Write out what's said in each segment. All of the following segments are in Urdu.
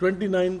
29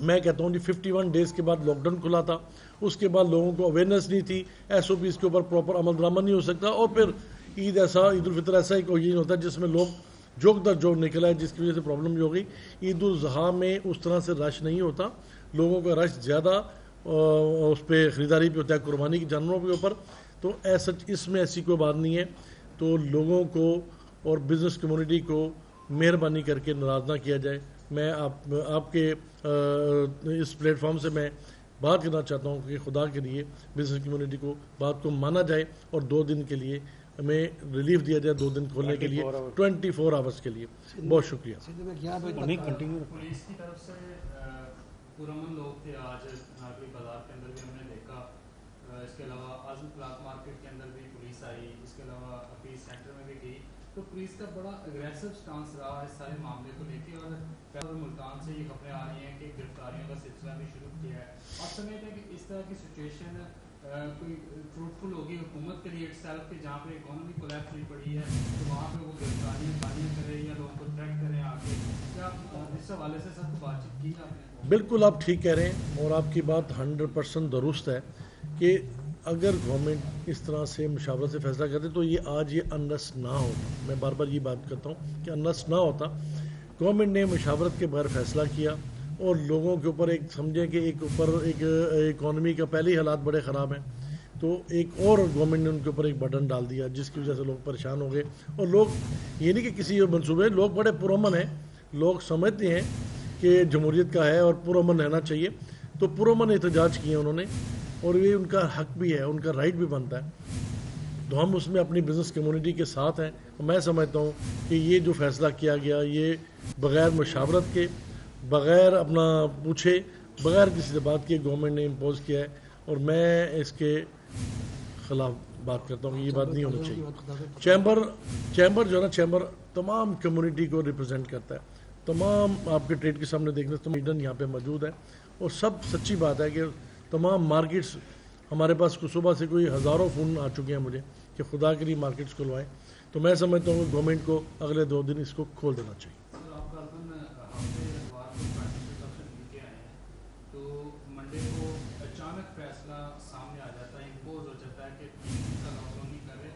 میں کہتا ہوں جی 51 ڈیز کے بعد لاک ڈاؤن کھلا تھا, اس کے بعد لوگوں کو اویئرنیس نہیں تھی, SOPs کے اوپر پراپر عمل درآمد نہیں ہو سکتا, اور پھر عید الفطر ایسا ہی کوئی نہیں ہوتا جس میں لوگ جوک در جوک نکلا ہے, جس کی وجہ سے پرابلم بھی ہو گئی. عید الاضحیٰ میں اس طرح سے رش نہیں ہوتا, لوگوں کا رش زیادہ اس پہ خریداری پہ ہوتا ہے, قربانی کی جانوروں کے اوپر. تو ایسا اس میں ایسی کوئی بات نہیں ہے. تو لوگوں کو اور بزنس کمیونٹی کو مہربانی کر کے ناراض نہ کیا جائے. میں آپ کے اس پلیٹ فارم سے میں بات کرنا چاہتا ہوں کہ خدا کے لیے بزنس کمیونٹی کو بات کو مانا جائے اور 2 دن کے لیے ہمیں ریلیف دیا جائے, 2 دن کھولنے کے لیے 24 آورس کے لیے. بہت شکریہ. پولیس کی طرف سے پرامن لوگ تھے آج ناگری بازار کے اندر بھی ہم نے دیکھا, اس کے علاوہ اعظم کلاک مارکیٹ کے اندر بھی پولیس آئی, اس کے علاوہ حفیظ سینٹر میں بھی گئی. تو پولیس کا بڑا اگریسو سٹانس رہا اس سارے معاملے کو لے کے, اور ملتان سے یہ خبریں آ رہی ہیں کہ گرفتاریوں کا سلسلہ بھی شروع کیا ہے. آپ سمجھتے ہیں کہ اس طرح کی سچویشن کوئی فروٹفل ہوگی حکومت کے لیے اٹ سیلف, کہ جہاں پہ اکانومی کولیپس ہوئی پڑی ہے تو وہاں پہ وہ گرفتاریاں کریں یا لوگوں کو تھریٹ کریں آ کے؟ کیا اس حوالے سے سب بات چیت کی آپ نے؟ بالکل آپ ٹھیک کہہ رہے ہیں, اور آپ کی بات 100% درست ہے کہ اگر گورنمنٹ اس طرح سے مشاورت سے فیصلہ کرتے تو یہ آج یہ انرس نہ ہوتا. میں بار بار یہ بات کرتا ہوں کہ انرس نہ ہوتا. گورنمنٹ نے مشاورت کے بغیر فیصلہ کیا اور لوگوں کے اوپر ایک سمجھیں کہ ایک اکانومی کا پہلے ہی حالات بڑے خراب ہیں, تو ایک اور گورنمنٹ نے ان کے اوپر ایک بٹن ڈال دیا جس کی وجہ سے لوگ پریشان ہو گئے. اور لوگ یہ نہیں کہ کسی منصوبے, لوگ بڑے پرامن ہیں, لوگ سمجھتے ہیں کہ جمہوریت کا ہے اور پرامن رہنا چاہیے, تو پرامن احتجاج کیے انہوں نے, اور یہ ان کا حق بھی ہے, ان کا رائٹ بھی بنتا ہے. تو ہم اس میں اپنی بزنس کمیونٹی کے ساتھ ہیں. میں سمجھتا ہوں کہ یہ جو فیصلہ کیا گیا یہ بغیر مشاورت کے, بغیر اپنا پوچھے, بغیر کسی سے بات کیے گورنمنٹ نے امپوز کیا ہے, اور میں اس کے خلاف بات کرتا ہوں کہ یہ بات نہیں ہونی چاہیے. چیمبر جو ہے نا, چیمبر تمام کمیونٹی کو ریپرزینٹ کرتا ہے. تمام آپ کے ٹریڈ کے سامنے دیکھنے تو میڈن یہاں پہ موجود ہے, اور سب سچی بات ہے کہ تمام مارکیٹس ہمارے پاس صبح سے کوئی ہزاروں فون آ چکے ہیں مجھے کہ خدا کے لیے مارکیٹس کھلوائیں. تو میں سمجھتا ہوں کہ گورنمنٹ کو اگلے 2 دن اس کو کھول دینا چاہیے. تو منڈے کو اچانک فیصلہ سامنے آ جاتا ہے, امپوز ہو جاتا ہے کہ 3 دن کا لاک ڈاؤن نہیں کر رہے,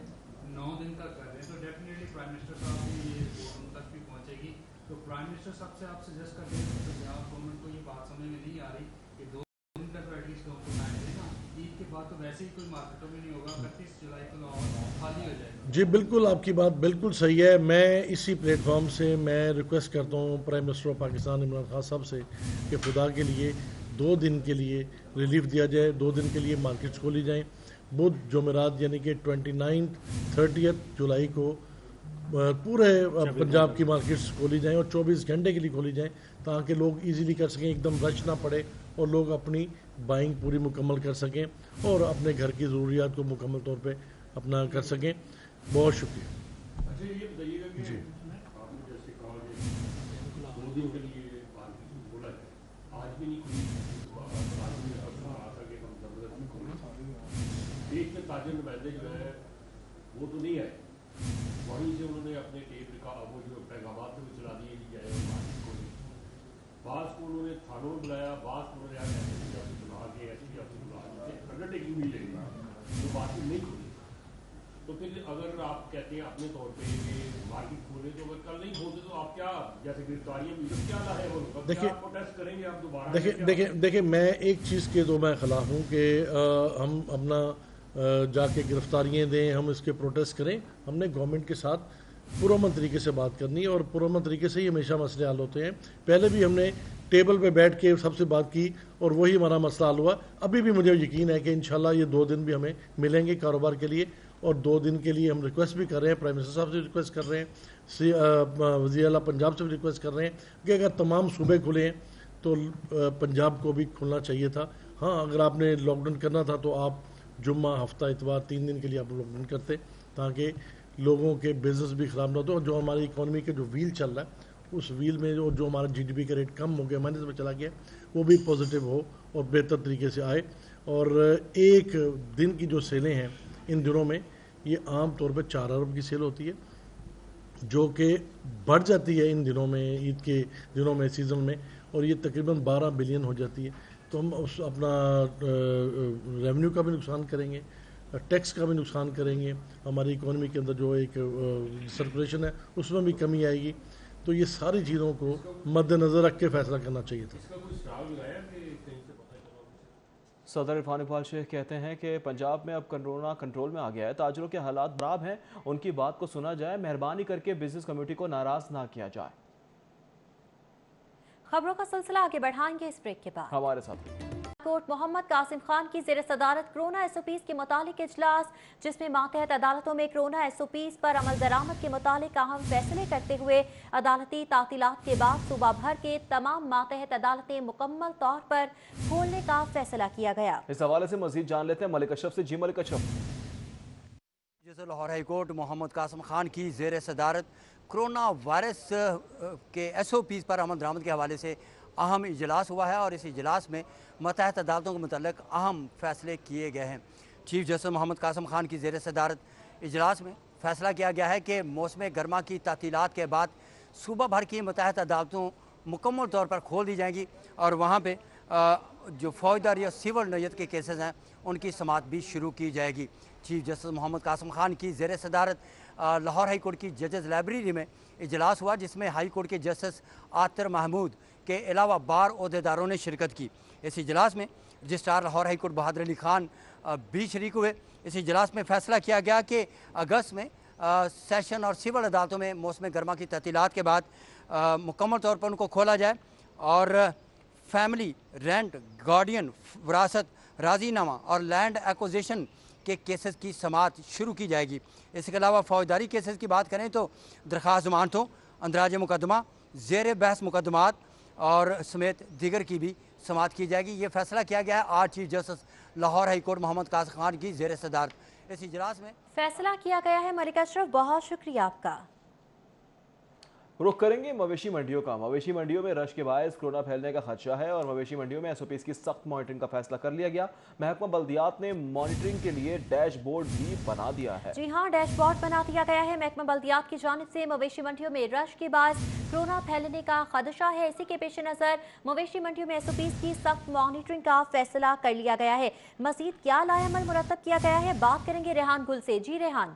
9 دن کا کر رہے ہیں, تو ڈیفینیٹلی پرائم منسٹر صاحب بھی یہ ان تک بھی پہنچے گی. تو پرائم منسٹر صاحب سے آپ سجیسٹ کرتے ہیں کہ گورنمنٹ کو یہ بات سمجھ میں نہیں آ رہی کہ 2 دن کا تو ایٹ لیسٹ لوگوں کو ٹائم دے نا, عید کے بعد تو ویسے ہی کوئی مارکیٹوں میں نہیں ہوگا, 31 جولائی کو خالی ہو جائے گا. جی بالکل, آپ کی بات بالکل صحیح ہے. میں اسی پلیٹ فارم سے میں ریکویسٹ کرتا ہوں prime minister of Pakistan Imran Khan صاحب سے کہ خدا کے لیے 2 دن کے لیے ریلیف دیا جائے, 2 دن کے لیے مارکیٹس کھولی جائیں. بدھ جمعرات یعنی کہ 29 30 جولائی کو پورے پنجاب کی مارکیٹس کھولی جائیں اور 24 گھنٹے کے لیے کھولی جائیں, تاکہ لوگ ایزیلی کر سکیں, ایک دم رش نہ پڑے, اور لوگ اپنی بائنگ پوری مکمل کر سکیں اور اپنے گھر کی ضروریات کو مکمل طور پہ اپنا کر سکیں. بہت شکریہ. اچھا یہ بتائیے گا کہ آپ نے جیسے کہا کہ 2 دن کے لیے بولا ہے, آج بھی نہیں کھلی, آج بھی آ کر کے ہم زبردستی کھولے, دیش میں تاجر نمائندے جو ہے وہ تو نہیں آئے, وہیں سے انہوں نے اپنے ٹیپ وہ جو پیغامات میں چلا دیے کہ جائے مارکیٹ کھولے. بعض کو انہوں نے تھانوں میں بلایا, بعض کو انہوں نے ایس بلا کے انڈرٹیکنگ بھی لے گا تو مارکیٹ نہیں کھلی. تو پھر اگر آپ کہتے ہیں اپنے طور پہ کہ مارکیٹ کھولے, تو اگر کل نہیں کھولتے تو آپ کیا جیسے گرفتاریاں بھی کیا ہے وہ پروٹیسٹ کریں گے آپ دوبارہ؟ دیکھیں میں ایک چیز کے تو میں خلاف ہوں کہ ہم اپنا جا کے گرفتاریاں دیں, ہم اس کے پروٹیسٹ کریں. ہم نے گورنمنٹ کے ساتھ پرامن طریقے سے بات کرنی, اور پرامن طریقے سے ہی ہمیشہ مسئلے حل ہوتے ہیں. پہلے بھی ہم نے ٹیبل پہ بیٹھ کے سب سے بات کی اور وہی ہمارا مسئلہ حل ہوا. ابھی بھی مجھے یقین ہے کہ انشاءاللہ یہ 2 دن بھی ہمیں ملیں گے کاروبار کے لیے, اور 2 دن کے لیے ہم ریکویسٹ بھی کر رہے ہیں, پرائم منسٹر صاحب سے ریکویسٹ کر رہے ہیں, وزیر اعلیٰ پنجاب سے بھی ریکویسٹ کر رہے ہیں کہ اگر تمام صوبے کھلے ہیں تو پنجاب کو بھی کھلنا چاہیے تھا. ہاں اگر آپ نے لاک ڈاؤن کرنا تھا تو آپ جمعہ ہفتہ اتوار 3 دن کے لیے آپ لاک ڈاؤن کرتے, تاکہ لوگوں کے بزنس بھی خراب نہ ہوتے, اور جو ہماری اکانومی کے جو ویل چل رہا ہے اس ویل میں جو ہمارا GDP کا ریٹ کم ہو گیا, مائنس میں چلا گیا, وہ بھی پازیٹیو ہو اور بہتر طریقے سے آئے. اور ایک دن کی جو سیلیں ہیں ان دنوں میں, یہ عام طور پہ 4 ارب کی سیل ہوتی ہے, جو کہ بڑھ جاتی ہے ان دنوں میں, عید کے دنوں میں, سیزن میں, اور یہ تقریباً 12 بلین ہو جاتی ہے تو ہم اس اپنا ریونیو کا بھی نقصان کریں گے، ٹیکس کا بھی نقصان کریں گے، ہماری اکانومی کے اندر جو ایک سرکولیشن ہے اس میں بھی کمی آئے گی. تو یہ ساری چیزوں کو مد نظر رکھ کے فیصلہ کرنا چاہیے تھا. اس کا کوئی سراغ لگایا کہ کہیں سے پتہ چلا؟ صدر عرفان اقبال شیخ کہتے ہیں کہ پنجاب میں اب کرونا کنٹرول میں آ گیا ہے، تاجروں کے حالات خراب ہیں، ان کی بات کو سنا جائے، مہربانی کر کے بزنس کمیونٹی کو ناراض نہ کیا جائے. خبروں کا سلسلہ آگے بڑھائیں گے اس بریک کے بعد. ہمارے ساتھ کورٹ محمد قاسم خان کی زیر صدارت کرونا ایس او پیز کے متعلق اجلاس، جس میں ماتحت عدالتوں میں کرونا ایس او پیز پر عمل درآمد کے متعلق اہم فیصلے کرتے ہوئے عدالتی تعطیلات کے بعد صوبہ بھر کے تمام ماتحت عدالتیں مکمل طور پر کھولنے کا فیصلہ کیا گیا. اس حوالے سے مزید جان لیتے ہیں ملک اشرف سے. جی ملک اشرف. جس لاہور ہائی کورٹ محمد قاسم خان کی زیر صدارت کرونا وائرس کے ایس او پیز پر عمل درآمد کے حوالے سے اہم اجلاس ہوا ہے، اور اس اجلاس میں ماتحت عدالتوں کے متعلق اہم فیصلے کیے گئے ہیں. چیف جسٹس محمد قاسم خان کی زیر صدارت اجلاس میں فیصلہ کیا گیا ہے کہ موسم گرما کی تعطیلات کے بعد صوبہ بھر کی ماتحت عدالتوں مکمل طور پر کھول دی جائیں گی، اور وہاں پہ جو فوجداری یا سول نوعیت کے کیسز ہیں ان کی سماعت بھی شروع کی جائے گی. چیف جسٹس محمد قاسم خان کی زیر صدارت لاہور ہائی کورٹ کی ججز لائبریری میں اجلاس ہوا، جس میں ہائی کورٹ کے جسٹس عاطر محمود کے علاوہ بار عہدیداروں نے شرکت کی. اس اجلاس میں رجسٹرار لاہور ہائی کورٹ بہادر علی خان بھی شریک ہوئے. اس اجلاس میں فیصلہ کیا گیا کہ اگست میں سیشن اور سول عدالتوں میں موسم گرما کی تعطیلات کے بعد مکمل طور پر ان کو کھولا جائے، اور فیملی، رینٹ، گارڈین، وراثت، راضی نامہ اور لینڈ ایکوزیشن کے کیسز کی سماعت شروع کی جائے گی. اس کے علاوہ فوجداری کیسز کی بات کریں تو درخواست ضمانتوں، اندراج مقدمہ، زیر بحث مقدمات اور سمیت دیگر کی بھی سماعت کی جائے گی. یہ فیصلہ کیا گیا ہے آج chief justice Lahore high court Muhammad Qasim Khan کی زیر صدارت اس اجلاس میں فیصلہ کیا گیا ہے. ملک اشرف، بہت شکریہ آپ کا. رخ کریں گے مویشی منڈیوں کا. مویشی منڈیوں میں رش کے باعث کورونا پھیلنے کا خدشہ ہے اور مویشی منڈیوں میں ایس او پیز کی سخت مانیٹرنگ کا فیصلہ کر لیا گیا. محکمہ بلدیات نے مانیٹرنگ کے لیے ڈیش بورڈ بھی بنا دیا ہے. جی ہاں، ڈیش بورڈ بنا دیا گیا ہے. محکمہ بلدیات کی جانب سے مویشی منڈیوں میں رش کے باعث کورونا پھیلنے کا خدشہ ہے. اسی کے پیش نظر مویشی منڈیوں میں ایس او پیز کی سخت مانیٹرنگ کا فیصلہ کر لیا گیا ہے. مزید کیا لائحہ عمل مرتب کیا گیا ہے، بات کریں گے ریحان گل سے. جی ریحان.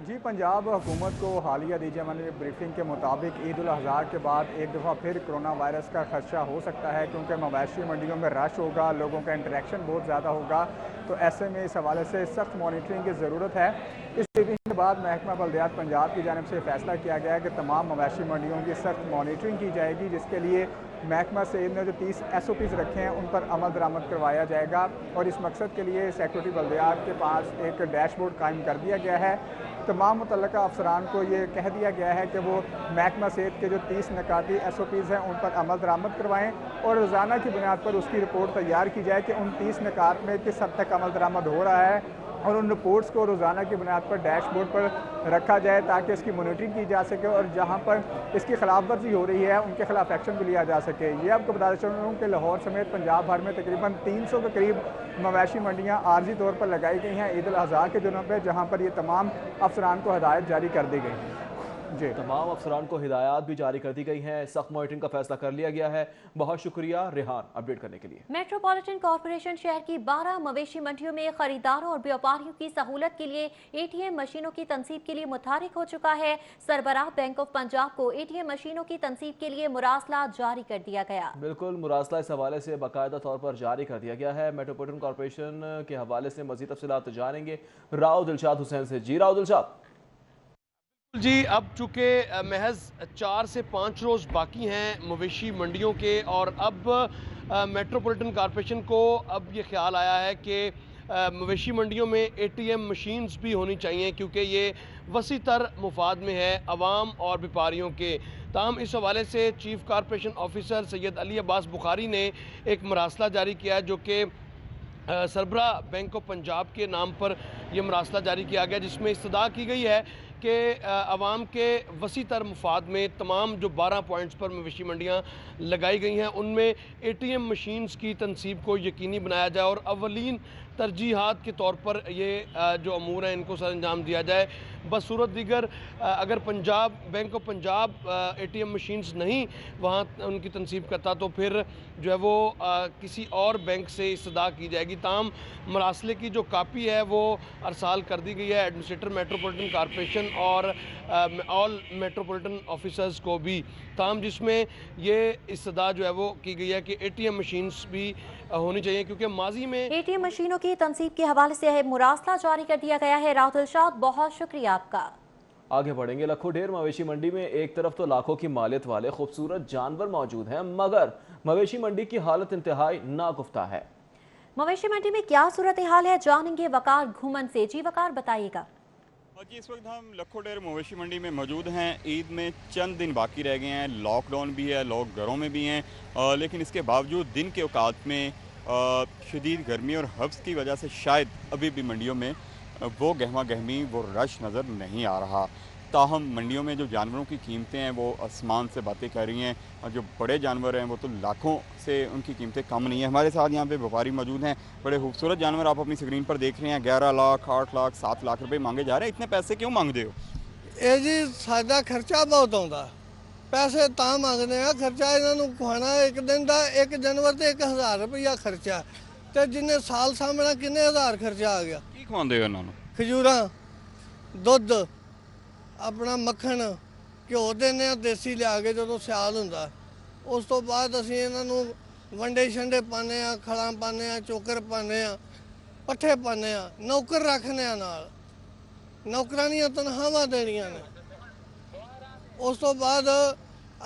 جی، پنجاب حکومت کو حالیہ دی جانے والی بریفنگ کے مطابق عید الاضحیٰ کے بعد ایک دفعہ پھر کرونا وائرس کا خدشہ ہو سکتا ہے، کیونکہ مویشی منڈیوں میں رش ہوگا، لوگوں کا انٹریکشن بہت زیادہ ہوگا. تو ایسے میں اس حوالے سے سخت مانیٹرنگ کی ضرورت ہے. اس بریفنگ کے بعد محکمہ بلدیات پنجاب کی جانب سے فیصلہ کیا گیا ہے کہ تمام مویشی منڈیوں کی سخت مانیٹرنگ کی جائے گی، جس کے لیے محکمہ صحت نے جو 30 ایس او پیز رکھے ہیں ان پر عمل درآمد کروایا جائے گا. اور اس مقصد کے لیے سیکریٹری بلدیات کے پاس ایک ڈیش بورڈ قائم کر دیا گیا ہے. تمام متعلقہ افسران کو یہ کہہ دیا گیا ہے کہ وہ محکمہ صحت کے جو 30 نکاتی ایس او پیز ہیں ان پر عمل درآمد کروائیں اور روزانہ کی بنیاد پر اس کی رپورٹ تیار کی جائے کہ ان 30 نکات میں کس حد تک عمل درآمد ہو رہا ہے، اور ان رپورٹس کو روزانہ کی بنیاد پر ڈیش بورڈ پر رکھا جائے تاکہ اس کی مانیٹرنگ کی جا سکے اور جہاں پر اس کی خلاف ورزی ہو رہی ہے ان کے خلاف ایکشن بھی لیا جا سکے. یہ آپ کو بتا چاہوں کہ لاہور سمیت پنجاب بھر میں تقریباً 300 کے قریب مویشی منڈیاں عارضی طور پر لگائی گئی ہیں عید الاضحیٰ کے دنوں پہ، جہاں پر یہ تمام افسران کو ہدایت جاری کر دی گئی ہیں. جی، تمام افسران کو ہدایات بھی جاری کر دی گئی ہیں. سخت مانیٹرنگ کا فیصلہ کر لیا گیا ہے. بہت شکریہ ریحان اپڈیٹ کرنے کے لیے. میٹروپولیٹن کارپوریشن شہر کی 12 مویشی منڈیوں میں خریداروں اور بیوپاریوں کی سہولت کے لیے اے ٹی ایم مشینوں کی تنصیب کے لیے متحرک ہو چکا ہے. سربراہ بینک آف پنجاب کو اے ٹی ایم مشینوں کی تنصیب کے لیے مراسلہ جاری کر دیا گیا. بالکل، مراسلہ اس حوالے سے باقاعدہ طور پر جاری کر دیا گیا ہے. میٹروپولیٹن کارپوریشن کے حوالے سے مزید تفصیلات جانیں گے راؤ دلشاد حسین سے. جی راؤ دلشاد. جی، اب چونکہ محض 4 سے 5 روز باقی ہیں مویشی منڈیوں کے، اور اب میٹروپولیٹن کارپوریشن کو اب یہ خیال آیا ہے کہ مویشی منڈیوں میں اے ٹی ایم مشینز بھی ہونی چاہیے، کیونکہ یہ وسیع تر مفاد میں ہے عوام اور بیپاریوں کے. تاہم اس حوالے سے چیف کارپوریشن آفیسر سید علی عباس بخاری نے ایک مراسلہ جاری کیا ہے، جو کہ سربراہ بینک آف پنجاب کے نام پر یہ مراسلہ جاری کیا گیا، جس میں استدعا کی گئی ہے کہ عوام کے وسیع تر مفاد میں تمام جو 12 پوائنٹس پر مویشی منڈیاں لگائی گئی ہیں ان میں ATM مشینز کی تنصیب کو یقینی بنایا جائے اور اولین ترجیحات کے طور پر یہ جو امور ہیں ان کو سر انجام دیا جائے۔ بصورت دیگر اگر Punjab bank of Punjab ATM machines نہیں وہاں ان کی تنصیب کرتا تو پھر جو ہے وہ کسی اور بینک سے استدعا کی جائے گی۔ تاہم مراسلے کی جو کاپی ہے وہ ارسال کر دی گئی ہے ایڈمنسٹریٹر میٹروپولیٹن کارپوریشن اور آل میٹروپولیٹن آفیسرز کو بھی، تاہم جس میں یہ استدعا جو ہے وہ کی گئی ہے کہ ATM مشینز بھی ہونی چاہیے، کیونکہ ماضی میں ATM مشینوں کی تنصیب کے حوالے سے اہم مراسلہ جاری کر دیا گیا ہے۔ راحت الشاد، بہت شکریہ آپ کا۔ آگے بڑھیں گے۔ لکھوں ڈھیر مویشی منڈی میں ایک طرف تو لاکھوں کی مالیت والے خوبصورت جانور موجود ہیں، مگر مویشی منڈی کی حالت انتہائی ناگفتہ ہے۔ مویشی منڈی میں کیا صورتحال ہے، جانیں گے وقار گھومن سے۔ جی وقار، بتائیے گا۔ جی اس وقت ہم لکھوں ڈھیر مویشی منڈی میں موجود ہیں۔ عید میں چند دن باقی رہ گئے ہیں، لاک ڈاؤن بھی ہے، لوگ گھروں میں بھی ہیں، لیکن اس کے باوجود دن کے اوقات میں شدید گرمی اور حبس کی وجہ سے شاید ابھی بھی منڈیوں میں وہ گہما گہمی وہ رش نظر نہیں آ رہا۔ تاہم منڈیوں میں جو جانوروں کی قیمتیں ہیں وہ آسمان سے باتیں کر رہی ہیں، اور جو بڑے جانور ہیں وہ تو لاکھوں سے ان کی قیمتیں کم نہیں ہیں۔ ہمارے ساتھ یہاں پہ وپاری موجود ہیں، بڑے خوبصورت جانور آپ اپنی اسکرین پر دیکھ رہے ہیں۔ 11 لاکھ 8 لاکھ 7 لاکھ روپے مانگے جا رہے ہیں، اتنے پیسے کیوں مانگتے ہو؟ یہ جی ساڈا خرچہ بہت آتا، پیسے تا مانگتے ہیں، خرچہ انہوں کھوانا ایک دن کا ایک جانور تے 1000 روپیہ خرچہ، تے جن سال سامنا کنے ہزار خرچہ آ گیا۔ کی کھواندے ہو انہوں؟ کھجوراں، دودھ، اپنا مکھن، گھیو دینے دیسی لیا کے جدوں سیال ہوندا، اس تو بعد اسی انہوں ونڈے شنڈے پانے ہاں، کھڑاں پانے ہاں، چوکر پانے ہاں، پٹھے پانے ہاں، نوکر رکھنے ہاں نال، نوکراں دیاں تنخواہاں دینیاں نے۔ اس تو بعد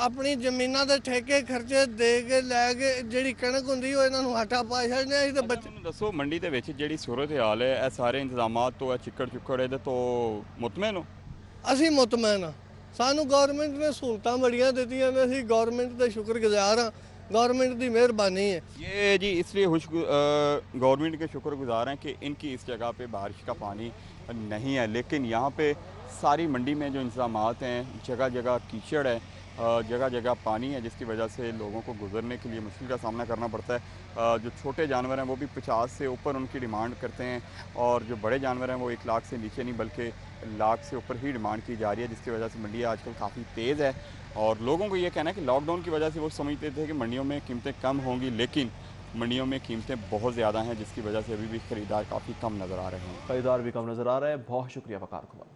اپنی زمیناں دے ٹھیکے خرچے دے کے لے کے جیڑی کنک ہوندی وہ انہاں نوں ہٹا پا چھڈنے تے بچے۔ دسو منڈی دے وچ جیڑی صورتحال ہے، اے سارے انتظامات تو ہے چکڑ ہے تو مطمئن ہو؟ اسی مطمئن ہاں، سانو گورنمنٹ نے سہولتاں بڑیاں دتیاں نے، اسی گورنمنٹ دے شکر گزار ہاں، گورنمنٹ دی مہربانی ہے۔ یہ جی اس لیے گورنمنٹ کے شکر گزار ہیں کہ ان کی اس جگہ پہ بارش کا پانی نہیں ہے، لیکن یہاں پہ ساری منڈی میں جو انتظامات ہیں، جگہ جگہ کیچڑ ہے، جگہ جگہ پانی ہے، جس کی وجہ سے لوگوں کو گزرنے کے لیے مشکل کا سامنا کرنا پڑتا ہے۔ جو چھوٹے جانور ہیں وہ بھی 50 سے اوپر ان کی ڈیمانڈ کرتے ہیں، اور جو بڑے جانور ہیں وہ 1 لاکھ سے نیچے نہیں بلکہ لاکھ سے اوپر ہی ڈیمانڈ کی جا رہی ہے، جس کی وجہ سے منڈی آج کل کافی تیز ہے۔ اور لوگوں کو یہ کہنا ہے کہ لاک ڈاؤن کی وجہ سے وہ سمجھتے تھے کہ منڈیوں میں قیمتیں کم ہوں گی، لیکن منڈیوں میں قیمتیں بہت زیادہ ہیں، جس کی وجہ سے ابھی بھی خریدار کافی کم نظر آ رہے ہیں۔ خریدار بھی کم نظر آ رہے ہیں۔ بہت شکریہ وقار گھومن۔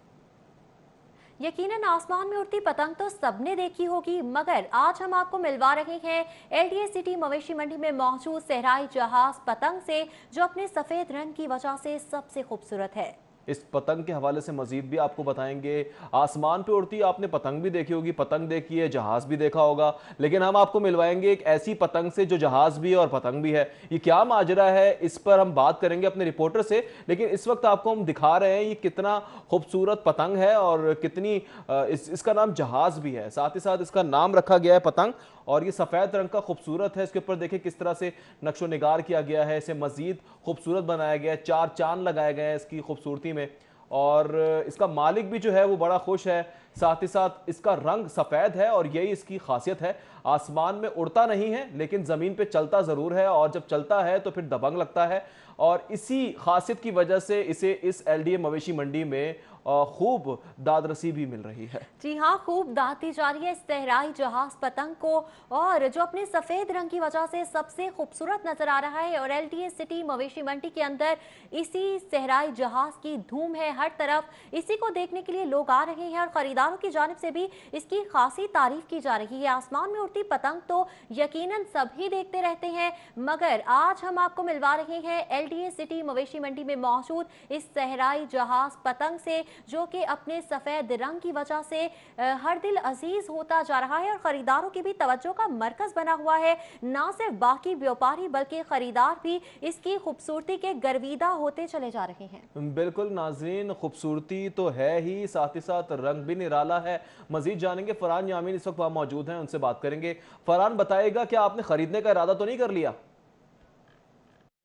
یقیناً آسمان میں اڑتی پتنگ تو سب نے دیکھی ہوگی، مگر آج ہم آپ کو ملوا رہے ہیں LDA سٹی مویشی منڈی میں موجود صحرائی جہاز پتنگ سے، جو اپنے سفید رنگ کی وجہ سے سب سے خوبصورت ہے۔ اس پتنگ کے حوالے سے مزید بھی آپ کو بتائیں گے۔ آسمان پہ اڑتی آپ نے پتنگ بھی دیکھی ہوگی، پتنگ دیکھی ہے، جہاز بھی دیکھا ہوگا، لیکن ہم آپ کو ملوائیں گے ایک ایسی پتنگ سے جو جہاز بھی ہے اور پتنگ بھی ہے۔ یہ کیا ماجرا ہے، اس پر ہم بات کریں گے اپنے رپورٹر سے، لیکن اس وقت آپ کو ہم دکھا رہے ہیں یہ کتنا خوبصورت پتنگ ہے اور کتنی اس کا نام جہاز بھی ہے، ساتھ ہی ساتھ اس کا نام رکھا گیا ہے پتنگ، اور یہ سفید رنگ کا خوبصورت ہے۔ اس کے اوپر دیکھیں کس طرح سے نقش و نگار کیا گیا ہے، اسے مزید خوبصورت بنایا گیا ہے، 4 چاند لگائے گئے ہیں اس کی خوبصورتی میں، اور اس کا مالک بھی جو ہے وہ بڑا خوش ہے۔ ساتھ ہی ساتھ اس کا رنگ سفید ہے اور یہی اس کی خاصیت ہے۔ آسمان میں اڑتا نہیں ہے لیکن زمین پہ چلتا ضرور ہے، اور جب چلتا ہے تو پھر دبنگ لگتا ہے، اور اسی خاصیت کی وجہ سے اسے اس LDA مویشی منڈی میں خوب داد رسی بھی مل رہی ہے۔ جی ہاں، خوب داد دی جا رہی ہے اس صحرائی جہاز پتنگ کو، اور جو اپنے سفید رنگ کی وجہ سے سب سے خوبصورت نظر آ رہا ہے، اور LDA سٹی مویشی منڈی کے اندر اسی صحرائی جہاز کی دھوم ہے ہر طرف۔ اسی کو دیکھنے کے لیے لوگ آ رہے ہیں اور خریداروں کی جانب سے بھی اس کی خاصی تعریف کی جا رہی ہے۔ آسمان میں اڑتی پتنگ تو یقیناً سب ہی دیکھتے رہتے ہیں، مگر آج ہم آپ کو ملوا رہے ہیں LDA سٹی مویشی منڈی میں موجود اس صحرائی جہاز پتنگ سے، جو کہ اپنے سفید رنگ کی وجہ سے ہر دل عزیز ہوتا جا رہا ہے اور خریداروں کی بھی توجہ کا مرکز بنا ہوا ہے۔ نہ صرف باقی بیوپاری بلکہ خریدار بھی اس کی خوبصورتی کے گرویدہ ہوتے چلے جا رہے ہیں۔ بالکل ناظرین، خوبصورتی تو ہے ہی، ساتھ ہی ساتھ رنگ بھی نرالا ہے۔ مزید جانیں گے، فرحان یامین اس وقت وہاں موجود ہیں، ان سے بات کریں گے۔ فرحان، بتائے گا کیا آپ نے خریدنے کا ارادہ تو نہیں کر لیا؟